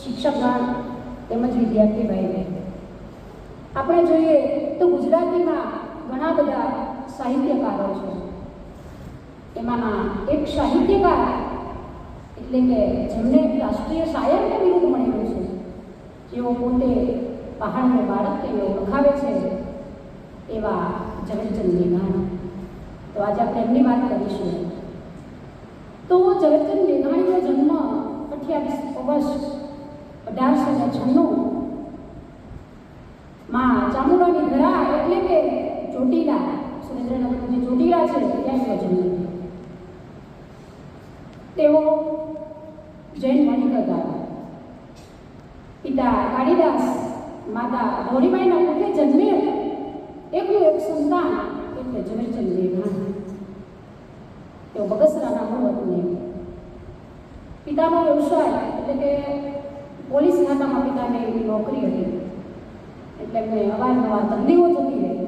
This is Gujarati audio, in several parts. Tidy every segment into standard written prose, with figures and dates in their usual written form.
શિક્ષકગણ તેમજ વિદ્યાર્થી ભાઈ બહેન, આપણે જોઈએ તો ગુજરાતીમાં ઘણા બધા સાહિત્યકારો છે. એમાંના એક સાહિત્યકાર એટલે કે જેમને રાષ્ટ્રીય શાયરનું બિરુદ મળેલું છે, જેઓ પોતે પહાડને બાળક તેઓ લખાવે છે, એવા ઝવેરચંદ મેઘાણી. તો આજે આપણે એમની વાત કરીશું. તો ઝવેરચંદ મેઘાણીનો જન્મ 28 ઓગસ્ટ 1896 માં ચામુંડાની ધરા એટલે કે ચોટીલા, સુરેન્દ્રનગરનું જે ચોટીલા છે ત્યાં એનો જન્મ. તેઓ જૈન વણિક હતા. પિતા કાળીદાસ, માતા ધોળીબાઈના મુખે જન્મેલ એકલું એક સંતાન એટલે ઝવેરચંદ મેઘાણી. તેઓ બગસરાના મૂળ વતની. પિતાનો વ્યવસાય એટલે કે પોલીસ ખાતામાં પિતાની નોકરી હતી, એટલે એમને અવારનવાર તકલીફો થતી રહી.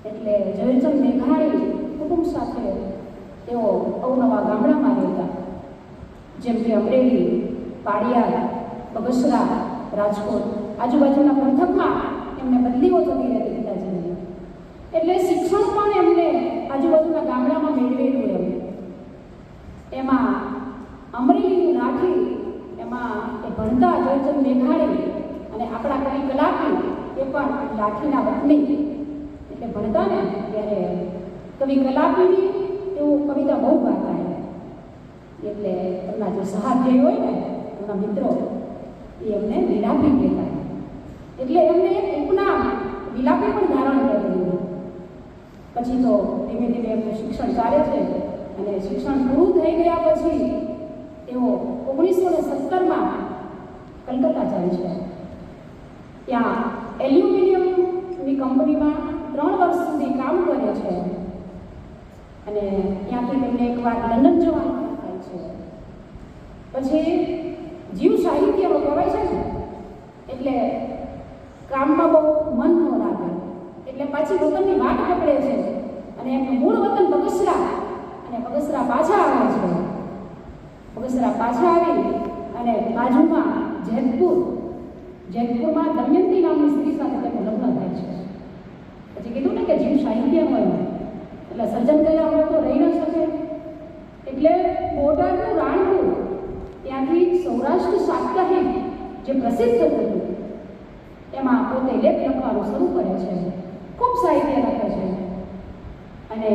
એટલે ઝવેરચંદ મેઘાણી કુટુંબ સાથે તેઓ અવનવા ગામડામાં રહેતા, જેમ કે અમરેલી, પાડિયાદ, બગસરા, રાજકોટ આજુબાજુના પંથકમાં એમને બદલીઓ થતી રહેતી પિતાજીને. એટલે શિક્ષણ પણ એમને આજુબાજુના ગામડામાં મેળવેલું. એમાં અમરેલીની લાઠી, એમાં એ ભણતા ઝવેરચંદ મેઘાણી અને આપણા કવિ કલાપી એ પણ લાઠીના વતની. એટલે ભણતા ને ત્યારે કવિ કલાપીની તેઓ કવિતા બહુ ગાતા. એટલે એમના જે સહાધ્યાયી હોય ને એમના મિત્રો એ એમને વિલાપી કહેતા. એટલે એમને એક ઉપનામ વિલાપી પણ ધારણ કરેલું. પછી તો ધીમે ધીમે એમનું શિક્ષણ ચાલે છે અને શિક્ષણ પૂરું થઈ ગયા પછી તેઓ 1917માં કલકત્તા જાય છે. ત્યાં એલ્યુમિનિયમની કંપનીમાં 3 વર્ષ સુધી કામ કરે છે અને ત્યાંથી તેમને એકવાર લંડન જવાનું થાય છે. પછી જીવ સાહિત્યનો કહેવાય છે ને, એટલે કામમાં બહુ મન ન લાગે, એટલે પાછી વતનની વાટ પકડે છે અને એમનું મૂળ વતન બગસરા, અને બગસરા પાછા આવે છે. બગસરા પાછા આવી અને બાજુમાં જેતપુરમાં દમયંતી નામની સ્ત્રી સાથે તેમનું લગ્ન થાય છે. પછી કીધું ને કે જીવ સાહિત્યનો એમ, એટલે સર્જન કર્યા વગર તો રહી ન શકે. એટલે બોટાદનું રાણપુર, ત્યાંથી સૌરાષ્ટ્ર સાપ્તાહિક જે પ્રસિદ્ધ થતું એમાં પોતે લેખ લખવાનું શરૂ કરે છે. ખૂબ સાહિત્ય લખે છે અને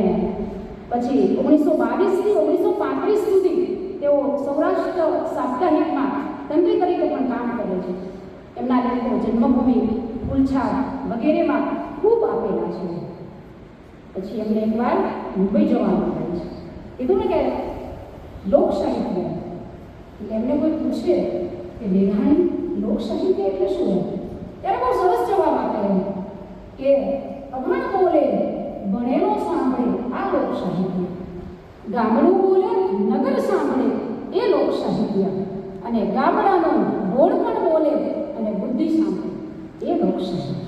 પછી 1922થી 1935 સુધી તેઓ સૌરાષ્ટ્ર સાપ્તાહિકમાં તંત્રી તરીકે પણ કામ કરે છે. એમના લેખો જન્મભૂમિ, ફૂલછાપ વગેરેમાં ખૂબ આપેલા છે. પછી એમને એકવાર મુંબઈ જવાનું થાય છે. કીધું ને કે લોક સાહિત્ય, એટલે એમને કોઈ પૂછે કે મેઘાણી લોક સાહિત્ય એટલે શું? ત્યારે બહુ સરસ જવાબ આપે કે અભણ બોલે ભણેલો સાંભળે આ લોક સાહિત્ય, ગામડું બોલે નગર સાંભળે એ લોક સાહિત્ય, અને ગામડાનો બોળ પણ બોલે અને બુદ્ધિ સાંભળે એ લોક સાહિત્ય.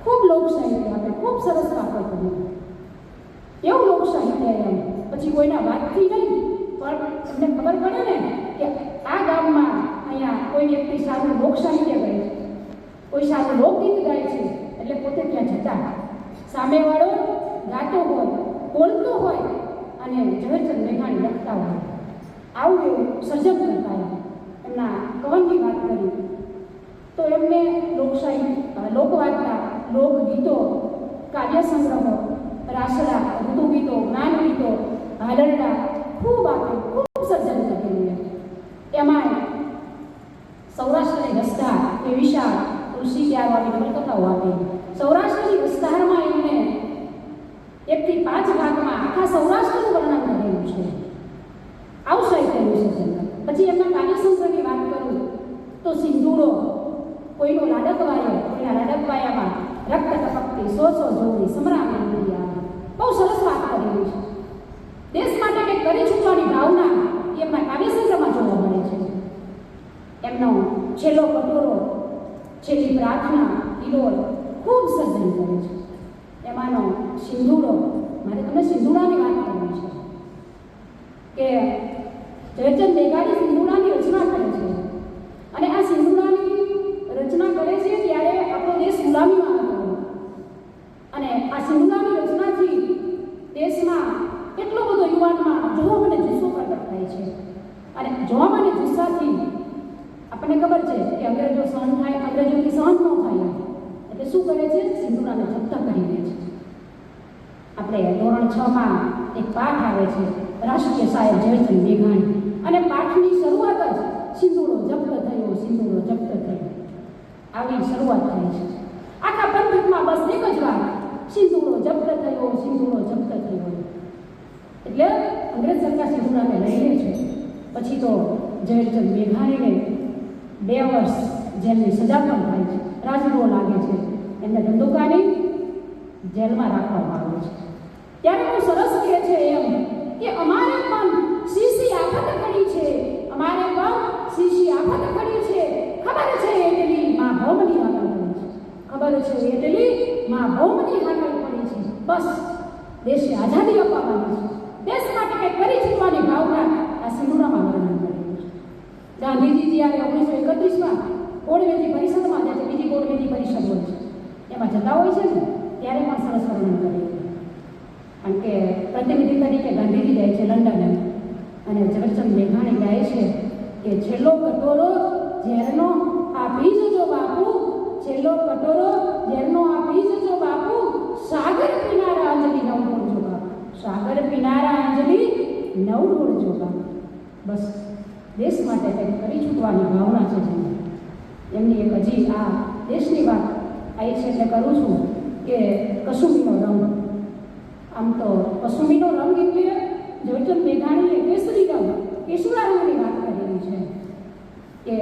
ખૂબ લોક સાહિત્ય આપે, ખૂબ સરસ વાતો કરી. એવું લોક સાહિત્ય એમ પછી કોઈના વાતથી નહીં, પણ એમને ખબર પડે ને કે આ ગામમાં અહીંયા કોઈ વ્યક્તિ સારું લોક સાહિત્ય ગાય છે, કોઈ સારું લોકગીત ગાય છે, એટલે પોતે ત્યાં જતા. સામેવાળો ગાતો હોય, બોલતો હોય અને ઝવેરચંદ મેઘાણી લખતા હોય, આવું એવું સર્જન કરતા. એમના કવનની વાત કરી તો એમને લોકવાર્તા, લોકગીતો, કાવ્ય સંગ્રહો, રાસડા, ઋતુગીતો, જ્ઞાનગીતો, હાલરડા ખૂબ આપે, ખૂબ સર્જન કરેલું. એમાં સૌરાષ્ટ્રની વસ્તાર એ વિશાળ તુલસી ક્યારવાની નવલકથાઓ આપી. સૌરાષ્ટ્રની વિસ્તારમાં એમને 1 થી 5 ભાગમાં આખા સૌરાષ્ટ્રનું વર્ણન કરેલું છે. આવું સાહિત્યનું સર્જન. પછી એમના કાવ્યસંગ્રહની વાત કરું તો સિંદૂરો, કોઈનો લાડકવાયો, કોઈના લાડકવાયામાં રક્ત ટપકતી 100 જોડી સમરામણી આવી. બહુ સરસ વાત કરેલી છે. દેશ માટે કંઈક કરી છૂટવાની ભાવના એમના કાવ્યસંગ્રહમાં જોવા મળે છે. એમનો છેલ્લો કટોરો, છેલ્લી પ્રાર્થના, કિલોલ ખૂબ સર્જન કરે છે. એમાંનો સિંદૂરો, મારે તમને સિંદૂરાની વાત કરવી છે કે ઝવેરચંદ મેઘાણી સિંદૂરાની રચના કરે છે આપણને ખબર છે કે અંગ્રેજો સહન થાય, અંગ્રેજોથી સહન ન થાય એટલે શું કરે છે? સિંદૂરાને જપ્ત કરી લે છે. આપણે ધોરણ 6માં એક પાઠ આવે છે, રાષ્ટ્રીય શાયર ઝવેરચંદ મેઘાણી, અને પાઠની શરૂઆત જ સિંદૂરો જપ્ત થયો, સિંદૂરો જપ્ત થયો, આવી શરૂઆત થાય છે. આખા પંથકમાં બસ એક જ વાત, સિંદૂરો જપ્ત થયો, સિંદૂરો જપ્ત થયો. એટલે અંગ્રેજ સરકાર સિંદૂરાને લઈ લે છે. પછી તો ઝવેરચંદ મેઘાણીને 2 વર્ષ જેલની સજા પણ થાય છે, રાજગૃહ લાગે છે, એમને ધંધુકાની જેલમાં રાખવામાં આવે છે. ત્યારે બહુ સરસ કહે છે એમ કે અમારે પણ શીશી આફત ખડી છે, અમારે પણ શીશી આફત ખડી છે, ખબર છે એટલી માં ભૌમની હાકલ પડી છે, ખબર છે એટલી માં ભૌમની હાકલ પડી છે. બસ દેશને આઝાદી અપાવવાની છે, દેશ માટે કંઈક કરી જીવવાની ભાવના આ સિંદૂરામાં વર્ણન કરેલું છે. ગાંધીજી જ્યારે 1931માં કોળવેજી પરિષદમાં જાય છે, બીજી કોળવેજી પરિષદ હોય છે, એમાં જતા હોય છે ને, ત્યારે પણ સરસ વર્ણન કરેલું. કારણ કે પ્રતિનિધિ તરીકે ગાંધીજી જાય છે લંડન, અને ઝવેરચંદ મેઘાણી ગાય છે કે છેલ્લો કટોરો ઝેરનો આપી જજો બાપુ, છેલ્લો કટોરો ઝેરનો આપી જજો બાપુ, સાગર પીનારા અંજલિ નવ ઢોળજો બાપુ, સાગર પીનારા અંજલિ નવ ઢોળજો બાપુ. બસ દેશ માટે કંઈક કરી છૂટવાની ભાવના છે એમની. એક હજી આ દેશની વાત આવી છે એટલે કરું છું કે કસુંબીનો રંગ. આમ તો કસુંબીનો રંગ એટલે ઝવેરચંદ મેઘાણીએ કેસરી રંગ, કેસુડા રંગની વાત કરેલી છે કે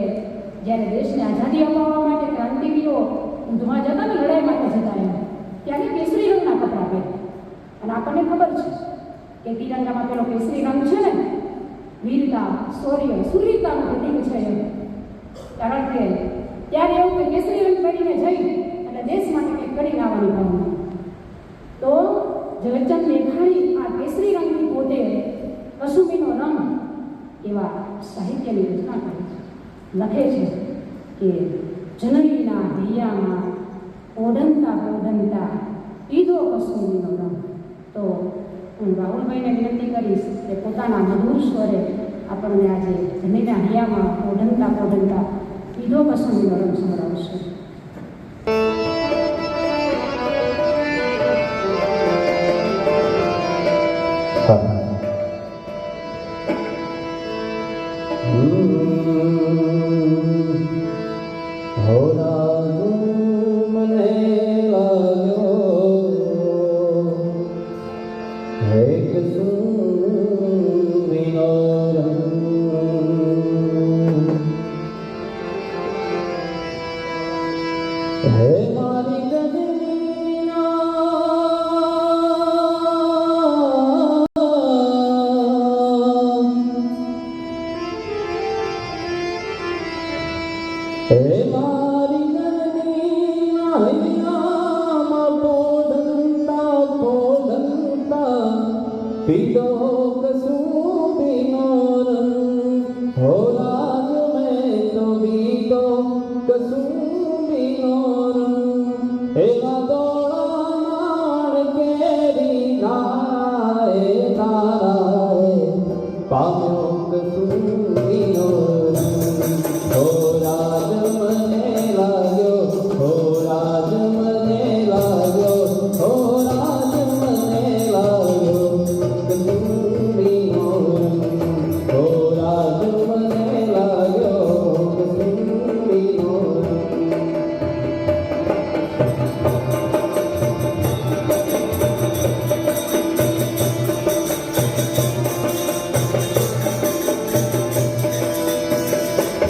જ્યારે દેશને આઝાદી અપાવવા માટે ક્રાંતિવીરો ઊંધમાં જતા ને, લડાઈ માટે જતા એમ, ત્યારે કેસરી રંગના કપડાં પહેરે. અને આપણને ખબર છે કે તિરંગામાં પેલો કેસરી રંગ છે ને, વીરતા, શૌર્ય, સુરવીરતાનું પ્રતીક છે એમ. કારણ કે ત્યારે એવું કે કેસરી રંગ કરીને જઈ અને દેશ માટે કંઈક કરી લાવવાની ભાવના. તો ઝવેરચંદ મેઘાણી આ કેસરી રંગની પોતે કસુંબીનો રંગ એવા સાહિત્યની રચના કરે છે. લખે છે કે જનનીના હૈયામાં ઓઢંતા ઓઢંતા પીધો કસુંબીનો રંગ. તો હું રાહુલભાઈને વિનંતી કરીશ કે પોતાના મધુર સ્વરે આપણને આજે જનનીના હૈયામાં ઓઢંતા ઓઢંતા પીધો કસુંબીનો રંગ સંભળાવશે. पीलो कसूबीनो रंग हो राज में तो पीलो कसूबीनो रंग एवा दौड़ा नाड़ केरी नाए नाराए पाम्यो कसूबीनो रंग हो राज मने लाग्यो हो राज मने लाग्यो हो राज मने लाग्यो कसूबीनो रंग हो राज मने लाग्यो कसूबीनो रंग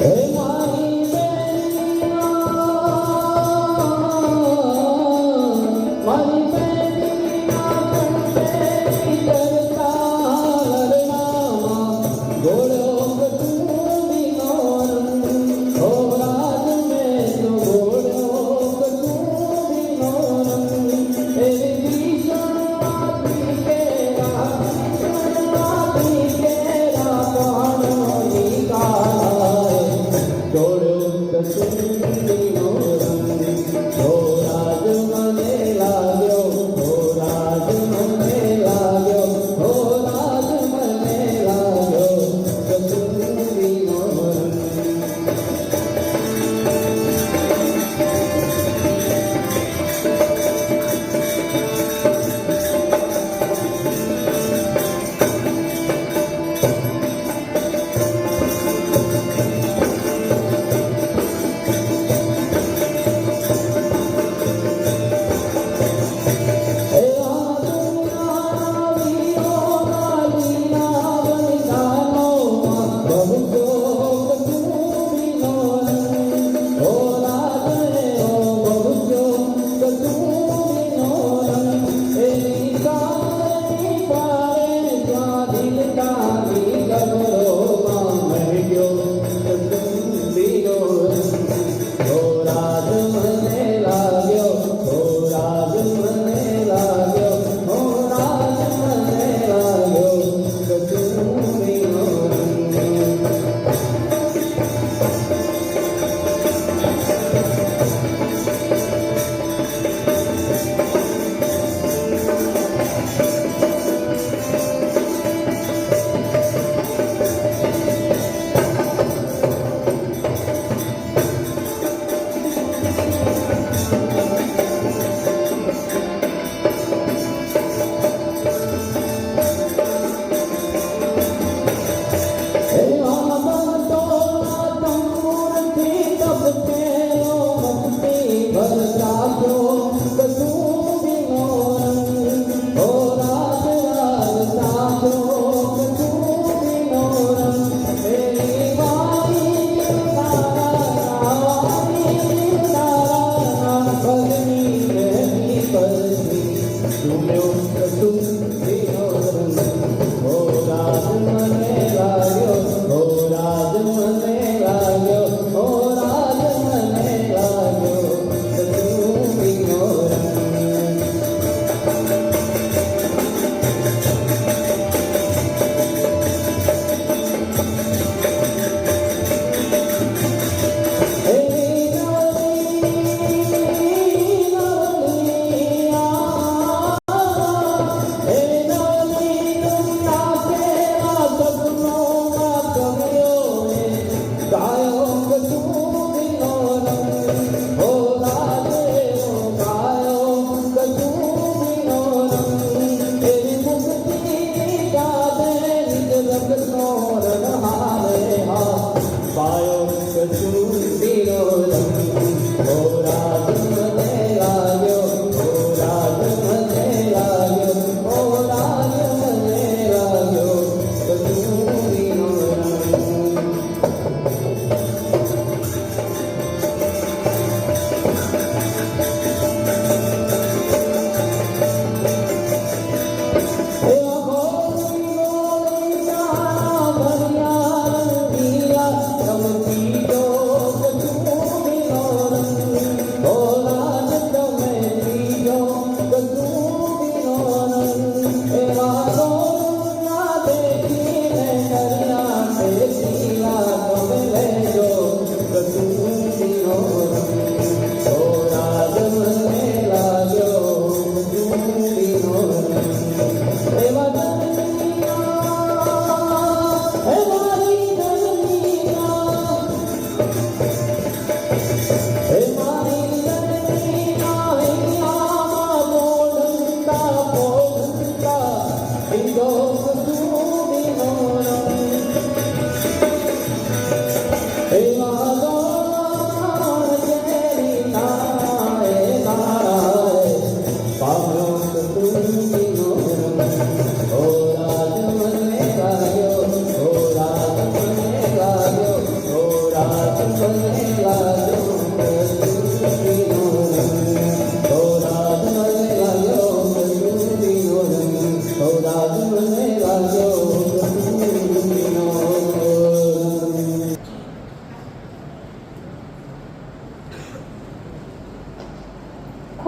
हे मारी बेनिया मारी बेनिया कंटे करता लरनामा गोड़ो कसूबीनो रंग हो राज में तो गोड़ो कसूबीनो रंग एवी भीषण आती केरा प्राणो निकालाए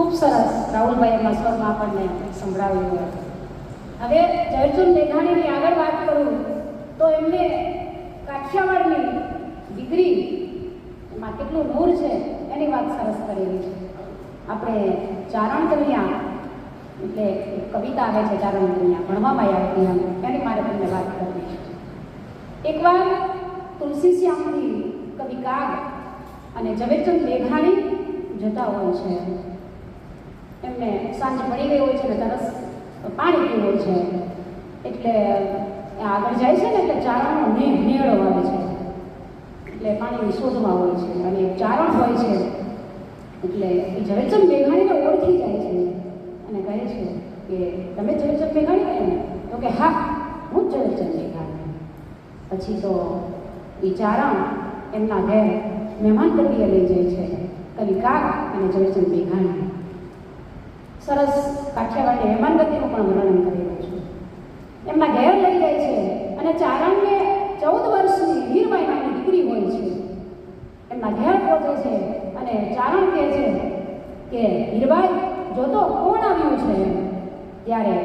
ખૂબ સરસ રાહુલભાઈ એમના સ્વરમાં આપણને સંભળાવ્યું. હવે ઝવેરચંદ મેઘાણીની આગળ વાત કરું તો એમને કાઠિયાવાડની દીકરી એમાં કેટલું નૂર છે એની વાત સરસ કરેલી છે. આપણે ચારણ કન્યા એટલે એક કવિતા આવે છે ચારણ કન્યા ભણવામાં આવતી એની મારે તમને વાત કરવી છે. એકવાર તુલસી શ્યામથી કવિ કાગ અને ઝવેરચંદ મેઘાણી જતા હોય છે. એમને સાંજ પડી ગઈ હોય છે ને તરસ પાણી પીવું હોય છે એટલે આગળ જાય છે ને એટલે ચારણનો નેળો આવે છે એટલે પાણીની શોધમાં હોય છે અને ચારણ હોય છે એટલે એ ઝવેરચંદ મેઘાણીને ઓળખી જાય છે અને કહે છે કે તમે ઝવેરચંદ મેઘાણી કહે ને તો કે હા હું જ ઝવેરચંદ મેઘાણી. પછી તો એ ચારણ એમના ઘેર મહેમાન ગતિએ લઈ જાય છે કવિ કાગ અને ઝવેરચંદ મેઘાણી. સરસ કાઠિયાવાડી મહેમાન ગતિનું પણ વર્ણન કરેલું છે. એમના ઘેર લઈ જાય છે અને ચારણને 14 વર્ષની હીરબાઈ નામની દીકરી હોય છે. એમના ઘેર પહોંચે છે અને ચારણ કહે છે કે હીરબાઈ જોતો કોણ આવ્યું છે. ત્યારે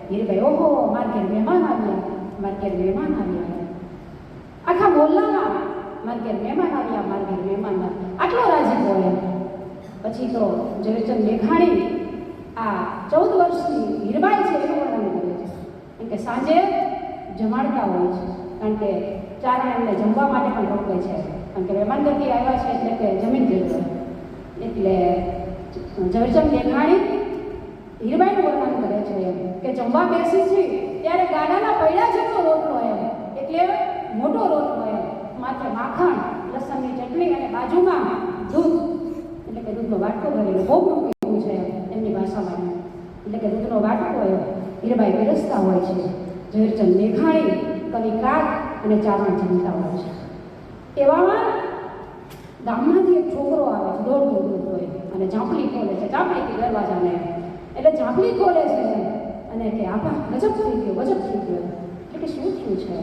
હીરબાઈ ઓહો મારા ઘેર મહેમાન આવ્યા, મારા ઘેર મહેમાન આવ્યા, આખા મોહલ્લામાં મારા ઘેર મહેમાન આવ્યા, મારા ઘેર મહેમાન આવ્યા, આટલો રાજી હોય. પછી તો ઝવેરચંદ મેઘાણી આ 14 વર્ષની હીરબાઈ છે એનું વર્ણન કરે છે. કેમ કે સાંજે જમાડતા હોય છે કારણ કે ચારણ એમને જમવા માટે પણ રોકે છે કારણ કે મહેમાન ગતિ આવ્યા છે એટલે કે જમીન જરૂર એટલે ઝવેરચંદ મેઘાણી હીરબાઈનું વર્ણન કરે છે કે જમવા બેસી છે ત્યારે ગાડાના પૈડા જેટલો રોટલો એમ એટલે મોટો રોટલો એમ માત્ર માખણ લસણની ચટણી અને બાજુમાં દૂધ એટલે કે દૂધનો વાટકો ભરેલો બહુ મૂકેલું છે એમની ભાષામાં એટલે કે દૂધનો વાટકો એમ હીરબાઈ પીરસતા હોય છે. ઝવેરચંદ મેઘાણી કવિ કાગ અને ચારણ જમતા હોય છે. એવામાં ગામમાંથી એક છોકરો આવે છે દોડતો હોય અને ઝાંપલી ખોલે છે. ઝાંપલીથી દરવાજાને એટલે ઝાંપલી ખોલે છે અને કે આપા ગજબ થઈ ગયો, ગજબ થઈ ગયો એટલે કે શું થયું છે.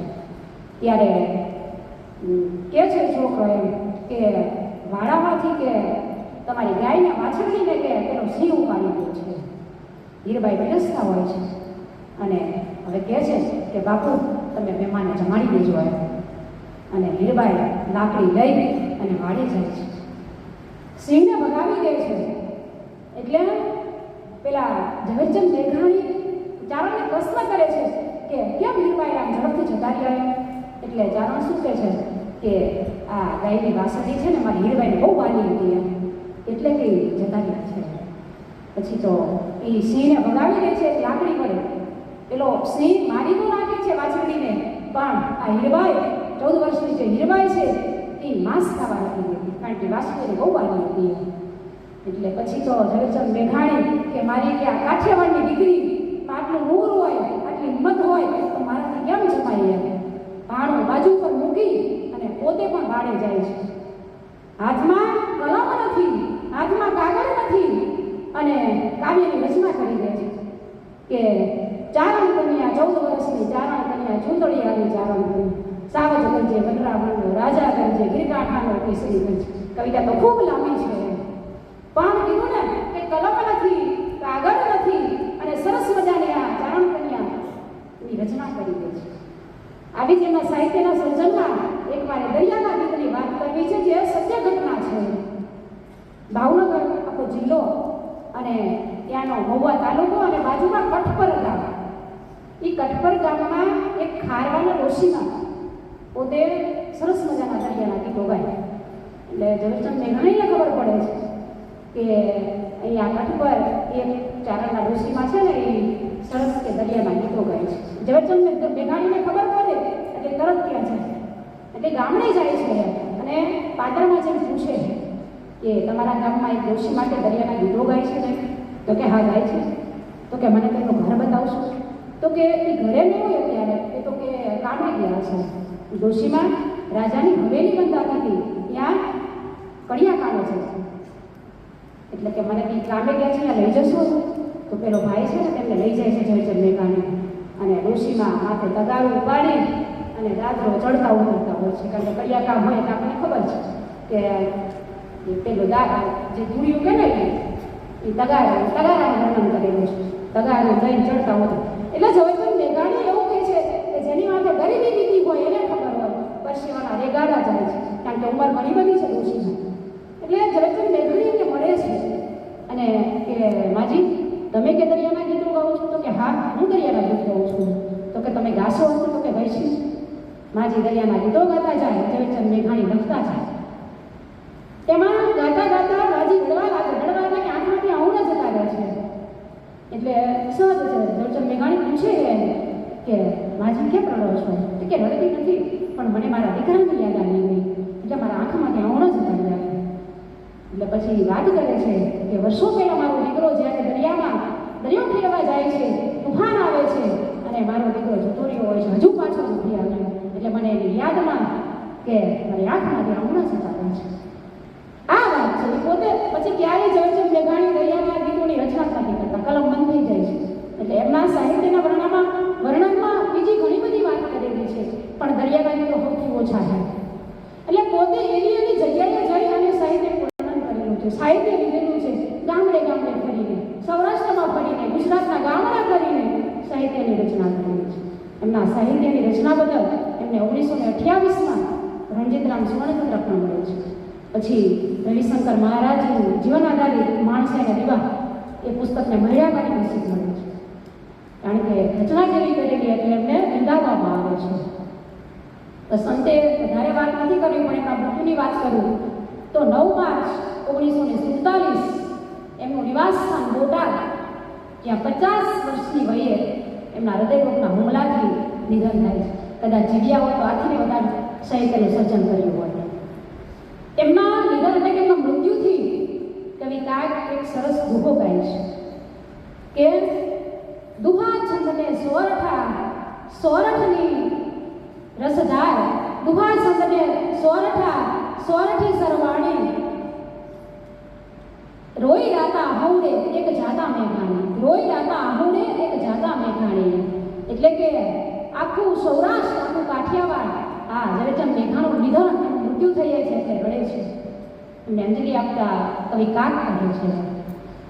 ત્યારે કે છે છોકરો એમ કે વાડામાંથી કે તમારી ગાયને વાછરડીને કે પેલો સિંહ ઉપાડી ગયો છે. હીરબાઈ પીરસતા હોય છે અને હવે કહે છે કે બાપુ તમે મહેમાનને જમાડી દેજો એમ. અને હીરબાઈ લાકડી લઈ અને વાળી જાય છે. સિંહને ભગાવી દે છે એટલે પેલા ઝવેરચંદ મેઘાણી ચારણને પ્રશ્ન કરે છે કે કેમ હીરબાઈ આમ ઝડપથી જતા રહ્યા. એટલે ચારણ શું કહે છે કે આ ગાયની વાસળી છે ને મારી હીરબાઈને બહુ વાલી હતી એમ એટલે કે જતા રહ્યા છે. પછી તો એ સિંહને ભગાવી દે છે લાકડી પડે પેલો સિંહ મારી તો નાખે છે વાછરડીને પણ આ હીરબાઈ 14 વર્ષની જે હીરબાઈ છે એ માંસ ખાવા નથી દેતી કારણ કે વાછરડીને બહુ વાલી હતી. એટલે પછી તો ઝવેરચંદ મેઘાણી કે મારી કે આ કાઠિયાવાડની દીકરી આટલું નૂર હોય આટલી હિંમત હોય તો મારાથી કેમ જમાય એમ. ભાણું બાજુ પર મૂકી અને પોતે પણ વાડે જાય છે. હાથમાં કલમ નથી, હાથમાં કાગળ નથી અને કાવ્યની રચના કરી દે છે કે ચારણ કન્યા 14 વર્ષની ચારણ કન્યા ચૂંદડી આવી ચારણ કરી સાવજ ગરજે વનરા વનરો રાજા ગરજે ગીરકાંઠાનો કેસરી ગરજે. કવિતા તો ખૂબ લાંબી છે પણ કીધું ને કે કલમ નથી, કાગળ નથી અને સરસ મજાની આ ચારણ કન્યાની રચના કરી દે છે. આવી જ એના સાહિત્યના સર્જનમાં એક મારે દરિયાના ગીતની વાત કરવી છે જે સત્ય ઘટના છે. ભાવનગર આખો જિલ્લો અને ત્યાંનો મહુવા તાલુકો અને બાજુમાં કઠપર ગામ. એ કઠપર ગામમાં એક ખારવાના ડોશીમાં પોતે સરસ મજાના દરિયાના ગીતો ગાય. એટલે ઝવેરચંદ મેઘાણીને ખબર પડે છે કે અહીંયા કઠપર એક ચારણના ડોશીમાં છે ને એ સરસ કે દરિયાના ગીતો ગાય છે. ઝવેરચંદ મેઘાણીને ખબર પડે એટલે તરત ત્યાં જાય એટલે ગામડે જાય છે અને પાદરમાં જઈને પૂછે કે તમારા ગામમાં એક ડોશી માટે દરિયાના ગીતો ગાય છે ને. તો કે હા ગાય છે. તો કે મને તેમનું ઘર બતાવશો. તો કે એ ઘરે નહીં હોય અત્યારે એ તો કે કામે ગયા છે. ડોશીમાં રાજાની હવેલી બંધાતી હતી ત્યાં કડિયા કામે છે એટલે કે મને કંઈ કામે ગયા છે ત્યાં લઈ જશો. તો પેલો ભાઈ છે ને તેમને લઈ જાય છે ઝવેરચંદ મેઘાણી અને ડોશીમાં માથે તગારું ઉપાડી અને દાદરો ચડતા ઉતરતા હોય છે કારણ કે કડિયા કામ હોય એટલે આપણને ખબર છે કે પેલું જે ધૂળિયું કે ને એ તગારાનું વર્ણન કરેલું છે. તગારું જઈને ચડતા હોય એટલે ઝવેરચંદ મેઘાણી એવું કહે છે કે જેની માથે ગરીબી વીતી હોય એને ખબર હોય પરસેવાના રેગાડા જાય છે, કારણ કે ઉંમર ઘણી બધી છે ડોશીની. એટલે ઝવેરચંદ મેઘાણી એમને મળે છે અને કે માજી તમે કે દરિયાના ગીતો ગાઓ છો? તો કે હા હું દરિયાના ગીતો ગાઉં છું. તો કે તમે ગાશો? તો કે ગાઈશીશ. માજી દરિયાના ગીતો ગાતા જાય, ઝવેરચંદ મેઘાણી લખતા જાય. એમાં ગાતા ગાતા માજી રડવા લાગે કે આંખમાંથી આવું ન જતા રહે છે. એટલે સહજ છે, ઝવેરચંદ મેઘાણી પૂછે કે માજી કેમ રડો છો? તો કે રડતી નથી, પણ મને મારા દીકરાની યાદ આવી ગઈ એટલે મારા આંખમાંથી આવું ન જતા રહ્યા. એટલે પછી વાત કરે છે કે વર્ષો પહેલા મારો દીકરો જ્યારે દરિયો ખેડવા જાય છે, તુફાન આવે છે અને મારો દીકરો જતો રહ્યો હોય છે, હજુ પાછો નથી આવ્યો. એટલે મને એની યાદમાં કે મારી આંખમાંથી આવું ન જતા રહે છે. આ વાત છે. પોતે પછી ક્યારેય ઝવેરચંદ મેઘાણી દરિયાના ગીતોની રચના નથી કરતા, કલમ બંધ થઈ જાય છે. એટલે એમના સાહિત્યના વર્ણનમાં બીજી ઘણી બધી વાત કરેલી છે, પણ દરિયાના ગીતો સૌથી ઓછા છે. એટલે પોતે એવી જગ્યાએ જઈ અને સાહિત્ય લીધેલું છે. ગામડે ગામડે ફરીને, સૌરાષ્ટ્રમાં ફરીને, ગુજરાતના ગામડા કરીને સાહિત્યની રચના કરેલી છે. એમના સાહિત્યની રચના બદલ એમને 1928માં રણજીતરામ સુવર્ણચંદ્રક પણ મળ્યો છે. પછી રવિશંકર મહારાજનું જીવન આધારિત માણસે અને વિવાહ એ પુસ્તકને મહિરાબાની નસીબ મળ્યું છે, કારણ કે રચના કેવી કરેલી એટલે એમને બિરદાવવામાં આવે છે. તો સંતે વધારે વાત નથી કરવી, પણ એમના મૃત્યુની વાત કરું તો 9 માર્ચ 1947 એમનું નિવાસ સ્થાન બોટાદ, જ્યાં 50 વર્ષની વયે એમના હૃદયરોગના હુમલાથી નિધન થાય છે. કદાચ જીવ્યા હોય તો આથી વધારે સાહિત્યનું સર્જન કર્યું હોય. એમના નિધન એટલે કે એમના મૃત્યુથી કવિ કાગ એક સરસ દુહો ગાય છે કે દુહા છંદને સોરઠા સોરઠની રસધાર, દુહા છંદને સોરઠા સોરઠી સરવાણી, રોઈ રાતા આહુડે એક જાતા મેઘાણી, રોઈ રાતા આહુડે એક જાતા મેઘાણી. એટલે કે આખું સૌરાષ્ટ્ર, આખું કાઠિયાવાડ આ ઝવેરચંદ મેઘાણીનું નિધન, મૃત્યુ થઈ છે એટલે રડે છે. એમને અંજલિ આપતા કવિ કાગ કહે છે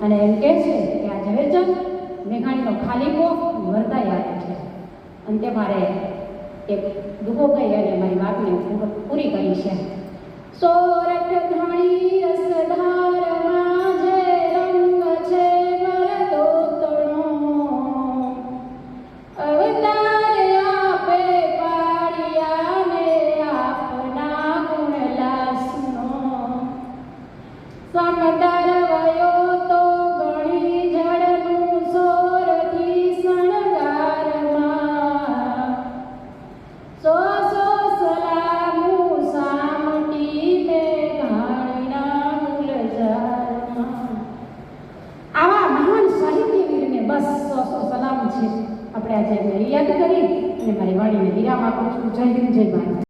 અને એમ કહે છે કે આ ઝવેરચંદ મેઘાણીનો ખાલીપો વર્તાઈ આવે છે. અંતે મારે એક દુહો કહી અને મારી વાતને પૂરી કરી છે. સોરઠ ઘણી રસધારમાં જે રંગ છે વરદોતણો, અવતાર આપે પાડિયાને આપના ગુણલાસનો, સમદર વયો તો ઘણી જળનું સોરથી શણગારમાં, સો સલામું સામટી મેઘાણીના ગુલજારમાં. આવા મહાન સાહિત્યવીરને બસ 100 સલામ છે. આપણે આજે એમને યાદ કરી અને મારી વાણીને વિરામ આપું છું. જય હિન્દ, જય ભારત.